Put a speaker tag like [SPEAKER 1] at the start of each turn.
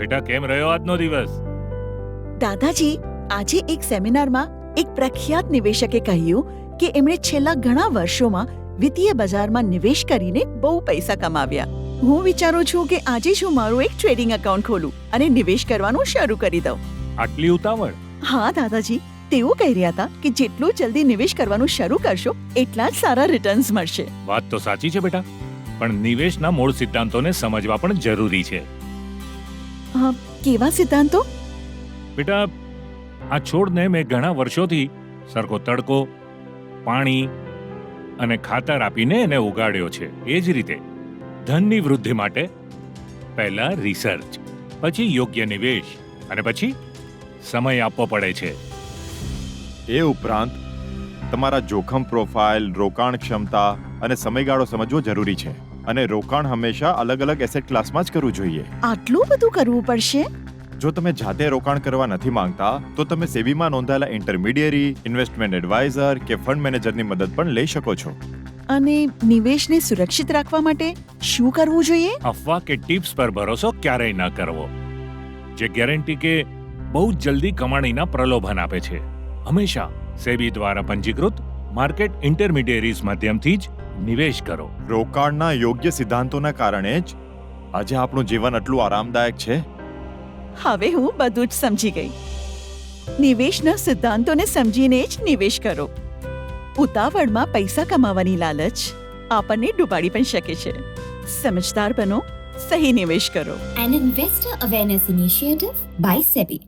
[SPEAKER 1] બેટા કેમ રહ્યો આજનો દિવસ?
[SPEAKER 2] દાદાજી, આજે એક સેમિનારમાં એક પ્રખ્યાત નિવેશકે કહ્યું કે એમણે છેલ્લા ઘણા વર્ષોમાં વિત્તીય બજારમાં નિવેશ કરીને બહુ પૈસા કમાવ્યા. હું વિચારું છું કે આજે જ હું મારું એક ટ્રેડિંગ એકાઉન્ટ ખોલું અને નિવેશ કરવાનું શરૂ કરી દઉં.
[SPEAKER 1] આટલી ઉતાવળ?
[SPEAKER 2] હા દાદાજી, તેઓ કહી રહ્યા હતા કે જેટલું જલ્દી નિવેશ કરવાનું શરૂ કરશો એટલા જ સારા રિટર્ન્સ મળશે.
[SPEAKER 1] વાત તો સાચી છે બેટા, પણ નિવેશના મૂળ સિદ્ધાંતોને સમજવા પણ જરૂરી છે.
[SPEAKER 2] કેવા સિદ્ધાંતો?
[SPEAKER 1] બેટા, આ છોડને મેં ઘણા વર્ષોથી સરખો તડકો, પાણી અને ખાતર આપીને એને ઉગાડ્યો છે. એ જ રીતે ધનની વૃદ્ધિ માટે પહેલા રિસર્ચ, પછી યોગ્ય નિવેશ અને પછી સમય આપવો પડે છે.
[SPEAKER 3] એ ઉપરાંત તમારા જોખમ પ્રોફાઇલ, રોકાણ ક્ષમતા અને સમયગાળો સમજવો જરૂરી છે. અને રોકાણ હંમેશા અલગ અલગ એસેટ ક્લાસમાં જ કરવું જોઈએ.
[SPEAKER 2] આટલું બધું કરવું પડશે?
[SPEAKER 3] જો તમે જાતે રોકાણ કરવા નથી માંગતા તો તમે સેબીમાં નોંધાયેલા ઇન્ટરમીડિયરી, ઇન્વેસ્ટમેન્ટ એડવાઇઝર કે ફંડ મેનેજરની મદદ પણ લઈ શકો છો.
[SPEAKER 2] અને નિવેશને સુરક્ષિત રાખવા માટે શું કરવું જોઈએ?
[SPEAKER 1] અફવા કે ટિપ્સ પર ભરોસો ક્યારેય ન કરવો, જે ગેરંટી કે બહુ જલ્દી કમાણીના પ્રલોભન આપે છે. હંમેશા સેબી દ્વારા પંજીકૃત માર્કેટ ઇન્ટરમીડિયરીઝ માધ્યમથી જ નિવેશ કરો.
[SPEAKER 3] રોકાણના યોગ્ય સિદ્ધાંતોના કારણે જ આજે આપણું જીવન આટલું આરામદાયક છે.
[SPEAKER 2] હવે હું બધું જ સમજી ગઈ. નિવેશના સિદ્ધાંતોને સમજીને જ નિવેશ કરો. ઉતાવળમાં પૈસા કમાવાની લાલચ આપણને ડૂબાડી પણ શકે છે. સમજદાર બનો, સહી નિવેશ કરો.
[SPEAKER 4] An investor awareness initiative by SEBI.